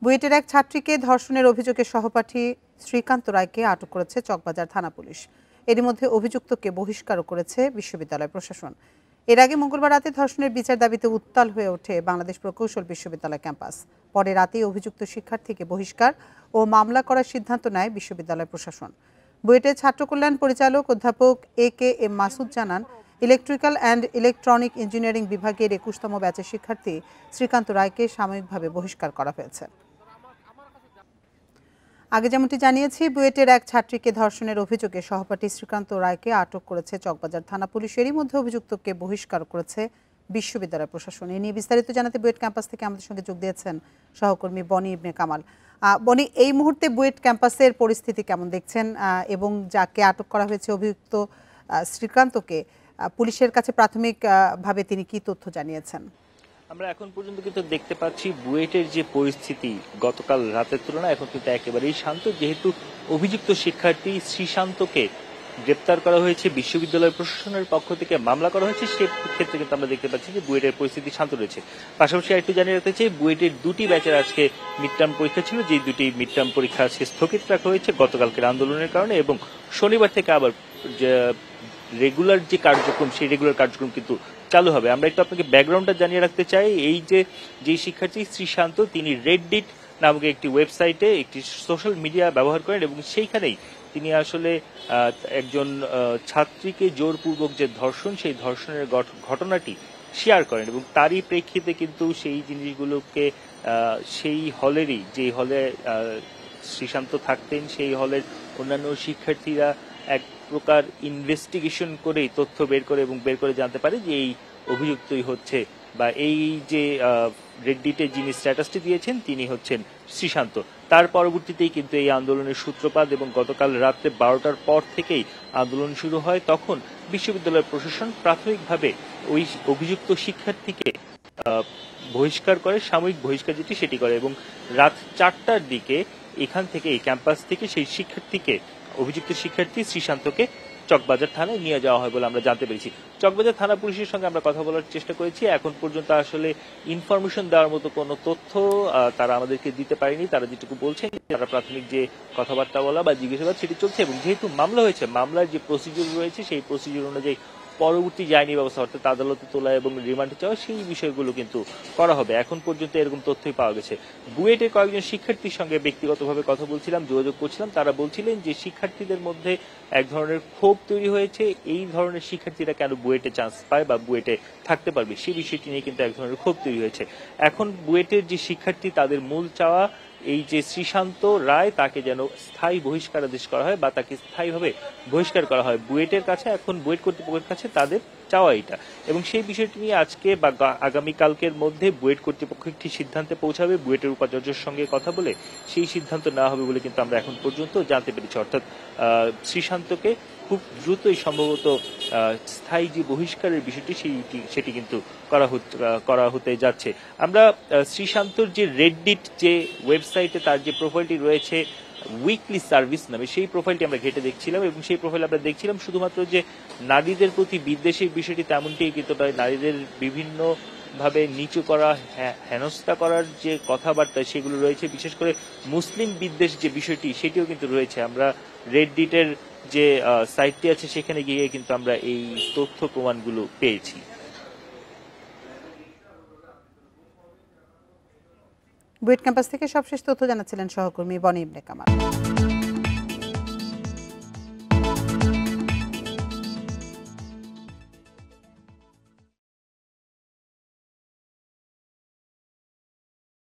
বুয়েটের এক ছাত্রীকে ধর্ষণের অভিযোগে সহপাঠী শ্রীকান্ত রায়কে আটক করেছে চকবাজার থানা পুলিশ। এরই মধ্যে অভিযুক্তকে বহিষ্কারও করেছে বিশ্ববিদ্যালয় প্রশাসন। এর আগে মঙ্গলবার রাতে ধর্ষণের বিচার দাবিতে উত্তাল হয়ে ওঠে বাংলাদেশ প্রকৌশল বিশ্ববিদ্যালয় ক্যাম্পাস। পরে রাতেই অভিযুক্ত শিক্ষার্থীকে বহিষ্কার ও মামলা করার সিদ্ধান্ত নেয় বিশ্ববিদ্যালয় প্রশাসন। বুয়েটের ছাত্র কল্যাণ পরিচালক অধ্যাপক এ.কে.এম. মাসুদ জানান, ইলেকট্রিক্যাল অ্যান্ড ইলেকট্রনিক ইঞ্জিনিয়ারিং বিভাগের ২১তম ব্যাচের শিক্ষার্থী শ্রীকান্ত রায়কে সাময়িকভাবে বহিষ্কার করা হয়েছে। আগে যেমনটি জানিয়েছি, বুয়েটের এক ছাত্রীকে ধর্ষণের অভিযোগে সহপাঠী শ্রীকান্ত রায়কে আটক করেছে চকবাজার থানা পুলিশ। এরই মধ্যে অভিযুক্তকে বহিষ্কার করেছে বিশ্ববিদ্যালয় প্রশাসন। এ নিয়ে বিস্তারিত জানাতে বুয়েট ক্যাম্পাস থেকে আমাদের সঙ্গে যোগ দিয়েছেন সহকর্মী বনি ইবনে কামাল। বনি, এই মুহূর্তে বুয়েট ক্যাম্পাসের পরিস্থিতি কেমন দেখছেন এবং যাকে আটক করা হয়েছে অভিযুক্ত শ্রীকান্তকে, পুলিশের কাছে প্রাথমিকভাবে তিনি কি তথ্য জানিয়েছেন? আমরা এখন পর্যন্ত কিন্তু দেখতে পাচ্ছি বুয়েটের যে পরিস্থিতি গতকাল রাতের তুলনায় এখন কিন্তু একেবারেই শান্ত, যেহেতু অভিযুক্ত শিক্ষার্থী শ্রীশান্তকে গ্রেপ্তার করা হয়েছে, বিশ্ববিদ্যালয় প্রশাসনের পক্ষ থেকে মামলা করা হয়েছে, সে ক্ষেত্রে কিন্তু আমরা দেখতে পাচ্ছি যে বুয়েটের পরিস্থিতি শান্ত রয়েছে। পাশাপাশি একটু জানিয়ে রাখতে চাই, বুয়েটের দুটি ব্যাচের আজকে মিড টার্ম পরীক্ষা ছিল, যে দুটি মিড টার্ম পরীক্ষা আজকে স্থগিত রাখা হয়েছে গতকালকের আন্দোলনের কারণে, এবং শনিবার থেকে আবার রেগুলার যে কার্যক্রম সেই রেগুলার কার্যক্রম কিন্তু চালু হবে। আমরা একটু আপনাকে ব্যাকগ্রাউন্ডটা জানিয়ে রাখতে চাই। এই যে শিক্ষার্থী শ্রীশান্ত, তিনি রেডডিট নামক একটি ওয়েবসাইটে একটি সোশ্যাল মিডিয়া ব্যবহার করেন এবং সেইখানেই তিনি আসলে একজন ছাত্রীকে জোরপূর্বক যে ধর্ষণ, সেই ধর্ষণের ঘটনাটি শেয়ার করেন এবং তারই প্রেক্ষিতে কিন্তু সেই জিনিসগুলোকে সেই হলেরই, যে হলে শ্রীশান্ত থাকতেন, সেই হলের অন্যান্য শিক্ষার্থীরা এক প্রকার ইনভেস্টিগেশন করেই তথ্য বের করে এবং বের করে জানতে পারে যে এই অভিযুক্তই হচ্ছে, বা এই যে রেডডিটে যিনি স্ট্যাটাসটি দিয়েছেন তিনি হচ্ছেন শ্রীশান্ত। তার পরবর্তীতেই কিন্তু এই আন্দোলনের সূত্রপাত এবং গতকাল রাত্রে ১২টার পর থেকেই আন্দোলন শুরু হয়। তখন বিশ্ববিদ্যালয় প্রশাসন প্রাথমিকভাবে ওই অভিযুক্ত শিক্ষার্থীকে বহিষ্কার করে, সাময়িক বহিষ্কার যেটি সেটি করে, এবং রাত ৪টার দিকে এখান থেকে, এই ক্যাম্পাস থেকে সেই শিক্ষার্থীকে, অভিযুক্ত শিক্ষার্থী শ্রীশান্তকে চকবাজার থানায় নিয়ে যাওয়া হয় বলে আমরা জানতে পেরেছি। চকবাজার থানা পুলিশের সঙ্গে আমরা কথা বলার চেষ্টা করেছি। এখন পর্যন্ত আসলে ইনফরমেশন দেওয়ার মতো কোনো তথ্য তারা আমাদেরকে দিতে পারেনি। তারা যেটুকু বলছেন, তারা প্রাথমিক যে কথাবার্তা বলা বা জিজ্ঞাসাবাদ সেটি চলছে, এবং যেহেতু মামলা হয়েছে, মামলার যে প্রসিডিউর রয়েছে সেই প্রসিডিউর অনুযায়ী পরবর্তী আইনি ব্যবস্থা, অর্থাৎ আদালতে তোলা এবং রিমান্ড চাওয়া, সেই বিষয়গুলো কিন্তু করা হবে। এখন পর্যন্ত এরকম তথ্যই পাওয়া গেছে। বুয়েটের কয়েকজন শিক্ষার্থীর সঙ্গে ব্যক্তিগতভাবে কথা বলছিলাম, যোগাযোগ করছিলাম। তারা বলছিলেন যে শিক্ষার্থীদের মধ্যে এক ধরনের ক্ষোভ তৈরি হয়েছে, এই ধরনের শিক্ষার্থীরা কেন বুয়েটে চান্স পায় বা বুয়েটে থাকতে পারবে, সেই বিষয়টি নিয়ে কিন্তু এক ধরনের ক্ষোভ তৈরি হয়েছে। এখন বুয়েটের যে শিক্ষার্থী, তাদের মূল চাওয়া এই যে শ্রীশান্ত রায়, তাকে যেন স্থায়ী বহিষ্কারাদেশ করা হয় বা তাকে স্থায়ীভাবে বহিষ্কার করা হয় বুয়েটের কাছে। এখন বুয়েট কর্তৃপক্ষের কাছে তাদের চাওয়া এটা, এবং সেই বিষয়টি নিয়ে আজকে বা আগামীকালকের মধ্যে বুয়েট কর্তৃপক্ষ একটি সিদ্ধান্তে পৌঁছাবে। বুয়েটের উপাচার্যের সঙ্গে কথা বলে সেই সিদ্ধান্ত নেওয়া হবে বলে কিন্তু আমরা এখন পর্যন্ত জানতে পেরেছি। অর্থাৎ শ্রীশান্তকে খুব দ্রুতই সম্ভবত স্থায়ী যে বহিষ্কারের বিষয়টি সেটি কিন্তু করা হতে যাচ্ছে। আমরা শ্রীশান্তর যে রেডডিট যে ওয়েবসাইটে তার যে প্রোফাইলটি রয়েছে উইকলি সার্ভিস নামে, সেই প্রোফাইলটি আমরা ঘেটে দেখছিলাম, এবং সেই প্রোফাইল আমরা দেখছিলাম শুধুমাত্র যে নারীদের প্রতি বিদ্বেষের বিষয়টি তেমনটি কিন্তু নয়, নারীদের বিভিন্ন ভাবে নিচু করা, হেনস্থা করার যে কথাবার্তা সেগুলো রয়েছে, বিশেষ করে মুসলিম বিদ্বেষ যে বিষয়টি সেটিও কিন্তু রয়েছে। আমরা রেডডিটের যে সাইটটি আছে সেখানে গিয়ে কিন্তু আমরা এই তথ্য প্রমাণগুলো পেয়েছি। বুয়েট ক্যাম্পাস থেকে সবশেষ তথ্য জানাচ্ছিলেন সহকর্মী বনি ইবনে কামাল।